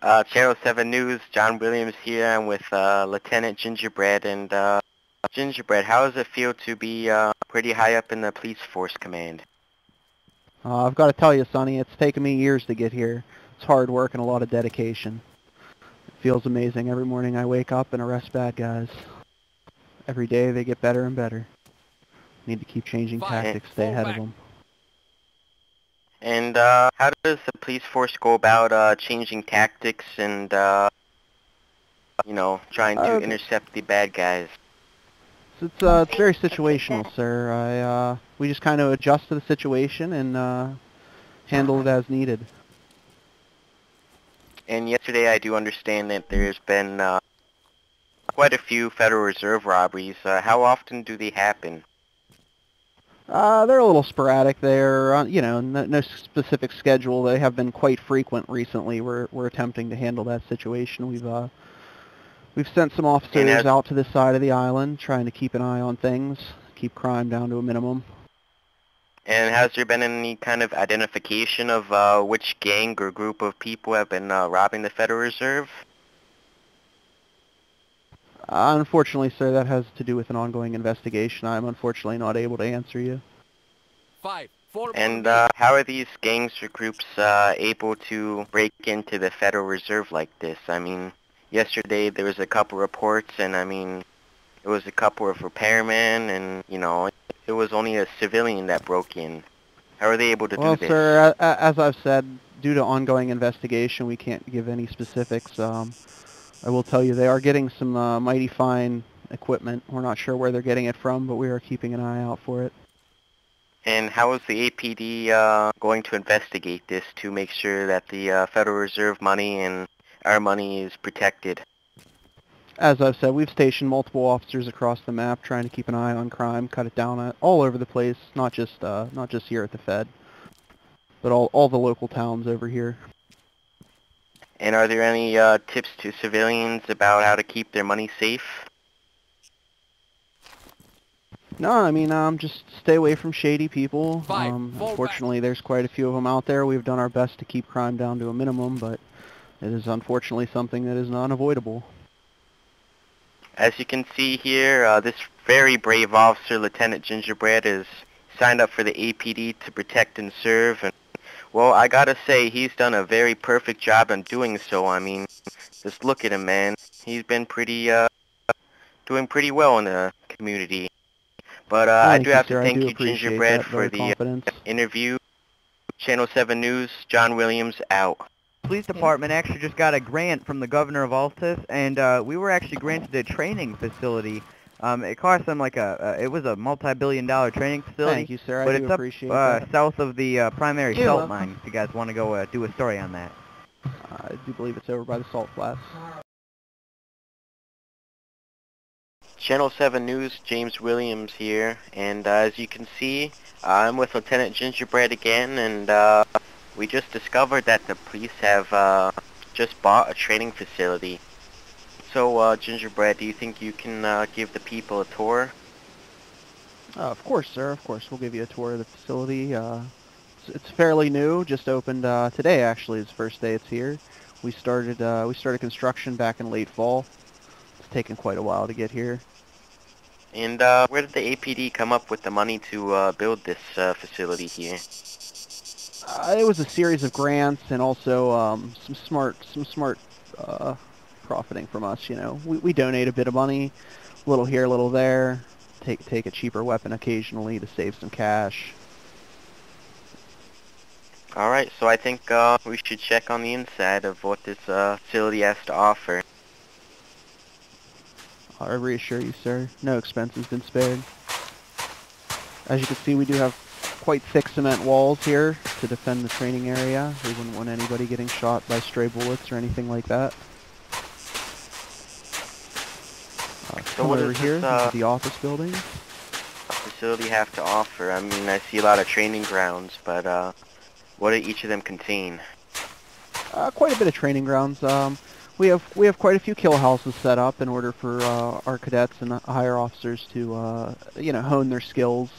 Channel 7 News, John Williams here. I'm with Lieutenant Gingerbread. And Gingerbread, how does it feel to be pretty high up in the police force command? I've got to tell you, Sonny, it's taken me years to get here. It's hard work and a lot of dedication. It feels amazing. Every morning I wake up and arrest bad guys. Every day they get better and better. Need to keep changing tactics, stay ahead of them. And how does the police force go about changing tactics and, trying to intercept the bad guys? It's very situational, sir. We just kind of adjust to the situation and handle it as needed. And yesterday I do understand that there's been quite a few Federal Reserve robberies. How often do they happen? They're a little sporadic. They're, no specific schedule. They have been quite frequent recently. We're attempting to handle that situation. We've sent some officers out to this side of the island, trying to keep an eye on things, keep crime down to a minimum. And has there been any kind of identification of which gang or group of people have been robbing the Federal Reserve? Unfortunately, sir, that has to do with an ongoing investigation. I'm unfortunately not able to answer you. 5, 4. And how are these gangs or groups able to break into the Federal Reserve like this? I mean, yesterday there was a couple reports, and I mean, it was a couple of repairmen, and it was only a civilian that broke in. How are they able to do this? Well, sir, as I've said, due to ongoing investigation, we can't give any specifics. I will tell you they are getting some mighty fine equipment. We're not sure where they're getting it from, but we are keeping an eye out for it. And how is the APD going to investigate this to make sure that the Federal Reserve money and our money is protected? As I've said, we've stationed multiple officers across the map trying to keep an eye on crime, cut it down all over the place, not just here at the Fed, but all the local towns over here. And are there any tips to civilians about how to keep their money safe? No, I mean, just stay away from shady people. 5, Unfortunately, there's quite a few of them out there. We've done our best to keep crime down to a minimum, but it is unfortunately something that is unavoidable. As you can see here, this very brave officer, Lieutenant Gingerbread, is signed up for the APD to protect and serve. And, well, I gotta say, he's done a very perfect job in doing so. I mean, just look at him, man. He's been doing pretty well in the community. But I do have to thank you, Gingerbread, for the interview. Channel 7 News, John Williams, out. Police department actually just got a grant from the governor of Altis, and we were actually granted a training facility. It cost them like it was a multi-billion-dollar training facility. Thank you, sir. But I do it's appreciate up that. south of the primary salt mine. If you guys want to go do a story on that. I do believe it's over by the salt flats. Channel 7 News, James Williams here, and as you can see, I'm with Lieutenant Gingerbread again, and we just discovered that the police have just bought a training facility. So, Gingerbread, do you think you can give the people a tour? Of course, sir. Of course, we'll give you a tour of the facility. It's fairly new. Just opened today. Actually, is the first day it's here. We started construction back in late fall. It's taken quite a while to get here. And where did the APD come up with the money to build this facility here? It was a series of grants and also some smart profiting from us. We donate a bit of money, a little here, a little there. Take a cheaper weapon occasionally to save some cash. All right, so I think we should check on the inside of what this facility has to offer. I reassure you, sir, no expense has been spared. As you can see, we do have quite thick cement walls here to defend the training area. We wouldn't want anybody getting shot by stray bullets or anything like that. So what over does here, this this is the office building. Facility have to offer? I mean, I see a lot of training grounds, but what do each of them contain? Quite a bit of training grounds. We have quite a few kill houses set up in order for our cadets and higher officers to hone their skills,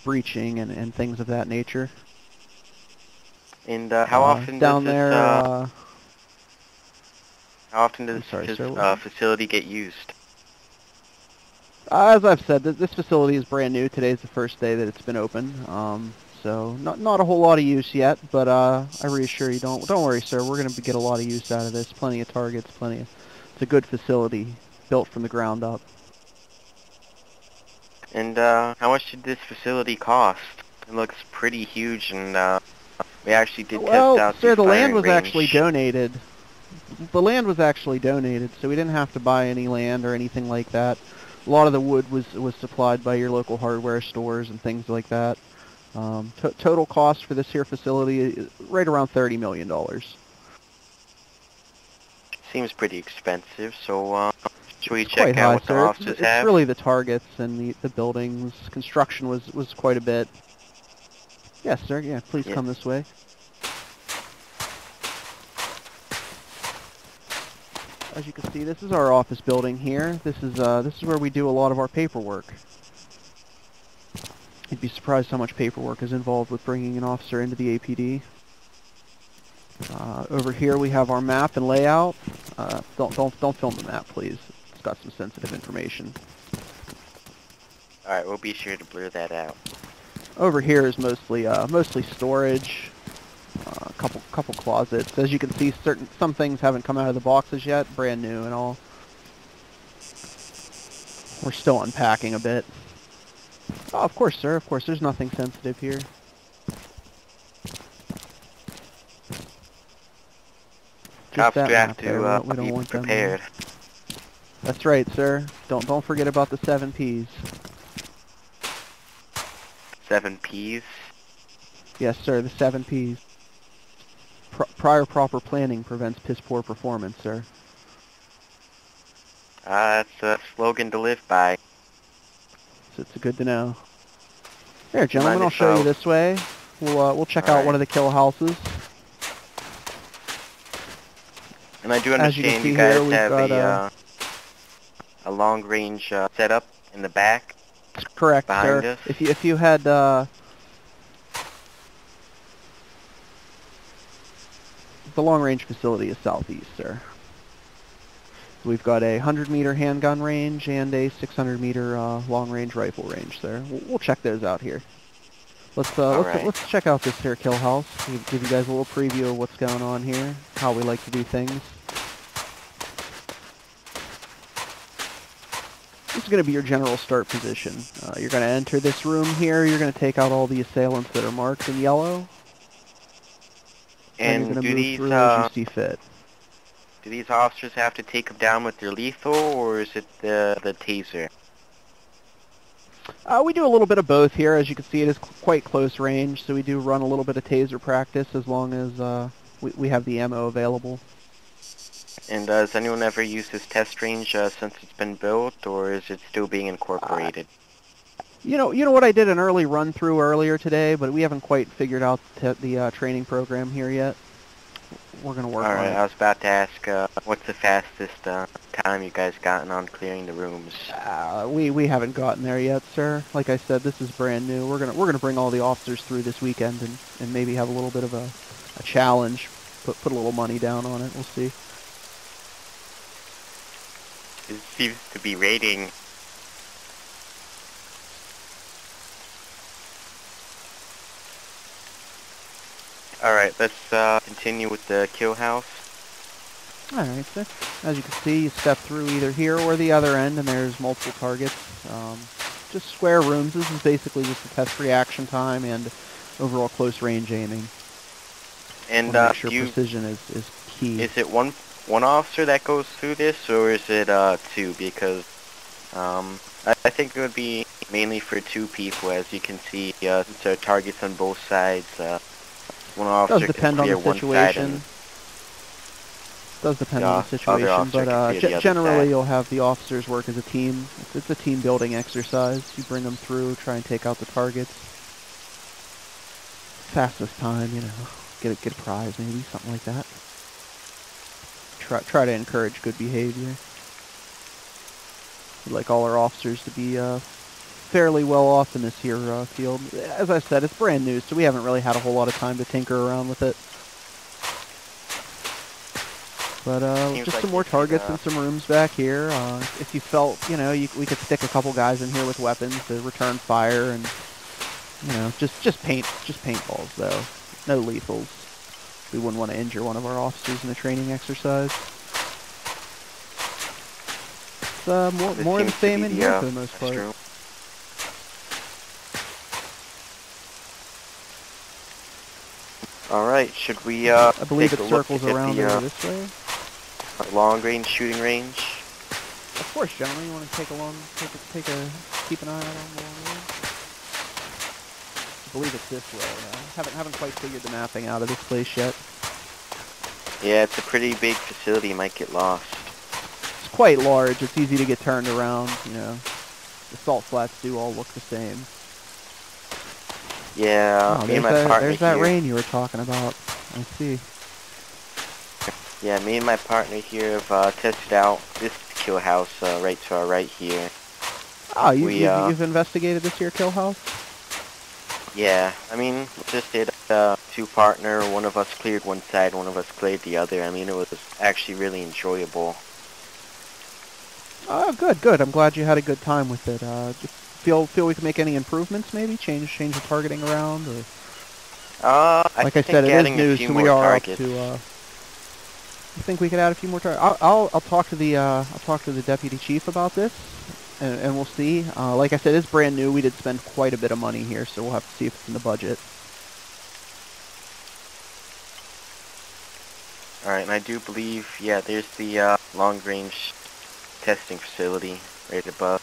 breaching and things of that nature. And how often down does there? How often does I'm sorry, this sir, what? facility get used? As I've said, this facility is brand new. Today's the first day that it's been open. So not a whole lot of use yet, but I reassure you, don't worry, sir. We're going to get a lot of use out of this. Plenty of targets, plenty of. It's a good facility, built from the ground up. And how much did this facility cost? It looks pretty huge, and we actually did test Well, out sir, the the land firing was range. actually donated. The land was actually donated, so we didn't have to buy any land or anything like that. A lot of the wood was supplied by your local hardware stores and things like that. Total cost for this here facility is right around $30 million. Seems pretty expensive, so should we It's check quite out high, what the sir. officers It's have? really the targets and the buildings. Construction was quite a bit. Yes, sir. Yeah, please Yeah. come this way. As you can see, this is our office building here. This is where we do a lot of our paperwork. You'd be surprised how much paperwork is involved with bringing an officer into the APD. Over here we have our map and layout. Don't film the map, please. It's got some sensitive information. Alright, we'll be sure to blur that out. Over here is mostly storage. A couple closets. As you can see, some things haven't come out of the boxes yet, brand new and all. We're still unpacking a bit. Oh, of course, sir. Of course, there's nothing sensitive here. Just Cops that do have map there. to We don't be want them there. prepared. That's right, sir. Don't forget about the 7 Ps. 7 Ps. Yes, sir. The 7 Ps. Prior proper planning prevents piss poor performance, sir. That's a slogan to live by. So it's good to know. Here, gentlemen, Mind I'll if, show you this way. We'll check out one of the kill houses. And I do As you can understand see you guys here, we've have got a long-range setup in the back. correct, behind sir. us. If you had the long-range facility is southeast, sir. We've got a 100-meter handgun range and a 600-meter long-range rifle range, sir. We'll check those out here. Let's check out this here kill house. Give you guys a little preview of what's going on here, how we like to do things. This is going to be your general start position. You're going to enter this room here. You're going to take out all the assailants that are marked in yellow. And you're And going to do move these through as you see fit. do these officers have to take them down with their lethal, or is it the taser? We do a little bit of both here. As you can see, it is quite close range, so we do run a little bit of taser practice as long as we have the ammo available. And has anyone ever used this test range since it's been built, or is it still being incorporated? You know what, I did an early run through earlier today, but we haven't quite figured out the training program here yet. We're gonna work on Alright, it. I was about to ask, what's the fastest time you guys gotten on clearing the rooms? We haven't gotten there yet, sir. Like I said, this is brand new. We're gonna bring all the officers through this weekend and maybe have a little bit of a challenge. Put a little money down on it. We'll see. It seems to be raining. Alright, let's continue with the kill house. Alright, sir. As you can see, you step through either here or the other end, and there's multiple targets. Just square rooms. This is basically just to test reaction time and overall close range aiming. And make sure precision is key. Is it one officer that goes through this, or is it two? Because I think it would be mainly for two people. As you can see, since there are targets on both sides, one officer Does depend can on clear the one side situation. and Does depend on the other situation, officer can but clear the other generally side. you'll have the officers work as a team. It's a team building exercise. You bring them through, try and take out the targets. Fastest time, get a prize maybe, something like that. Try to encourage good behavior. We'd like all our officers to be fairly well off in this here field. As I said, it's brand new, so we haven't really had a whole lot of time to tinker around with it. But Seems just like some more you could, targets and some rooms back here. If you felt, we could stick a couple guys in here with weapons to return fire, and just paintballs though, no lethals. We wouldn't want to injure one of our officers in a training exercise. It's This more of the seems to same be in the, here for the most part. restroom. Alright, should we I believe take it a look circles at around the over this way. long-range shooting range? Of course, gentlemen. You want to keep an eye out on the long range? I believe it's this way. Haven't quite figured the mapping out of this place yet. Yeah, it's a pretty big facility. Might get lost. It's quite large. It's easy to get turned around. The salt flats do all look the same. Yeah, Oh, me and my partner there's that here. rain you were talking about. I see. Yeah, me and my partner here have tested out this kill house right to our right here. Oh, you've investigated this here kill house? Yeah, I mean, just did two partner. One of us cleared one side, one of us cleared the other. I mean, it was actually really enjoyable. Oh, good. I'm glad you had a good time with it. Just feel we can make any improvements, maybe change the targeting around, or like I said, it is new, so we are up to. You think we could add a few more targets? I'll talk to the deputy chief about this, and we'll see. Like I said, it's brand new. We did spend quite a bit of money here, so we'll have to see if it's in the budget. Alright, and I do believe, yeah, there's the long-range testing facility right above.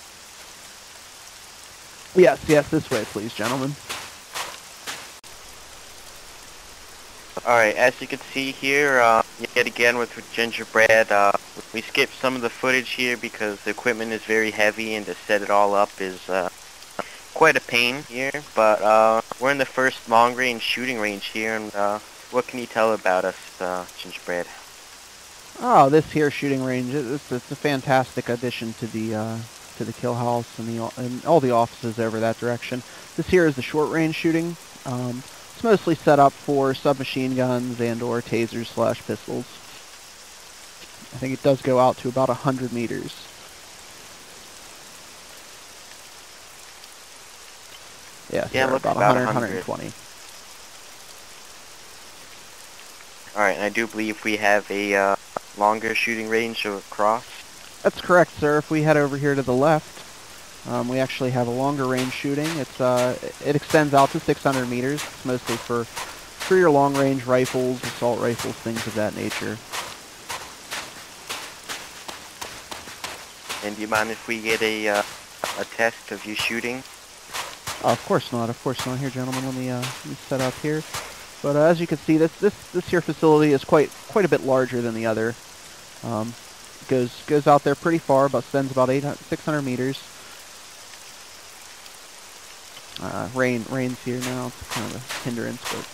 Yes, this way, please, gentlemen. Alright, as you can see here, yet again with Gingerbread, we skipped some of the footage here because the equipment is very heavy and to set it all up is quite a pain here. But we're in the first long-range shooting range here, and what can you tell about us, Gingerbread? Oh, this here shooting range, it's a fantastic addition to the kill house and all the offices over that direction. This here is the short range shooting. It's mostly set up for submachine guns and or tasers / pistols. I think it does go out to about 100 meters. Yes, Yeah, about 100, 120. Alright, and I do believe we have a longer shooting range across. That's correct, sir. If we head over here to the left, we actually have a longer range shooting. It extends out to 600 meters. It's mostly for your long range rifles, assault rifles, things of that nature. And do you mind if we get a test of you shooting? Oh, of course not. Here, gentlemen, let me set up here. But as you can see, this here facility is quite a bit larger than the other. Goes out there pretty far, extends about 600 meters. Rain's here now. It's kind of a hindrance, but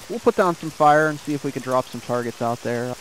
we'll put down some fire and see if we can drop some targets out there.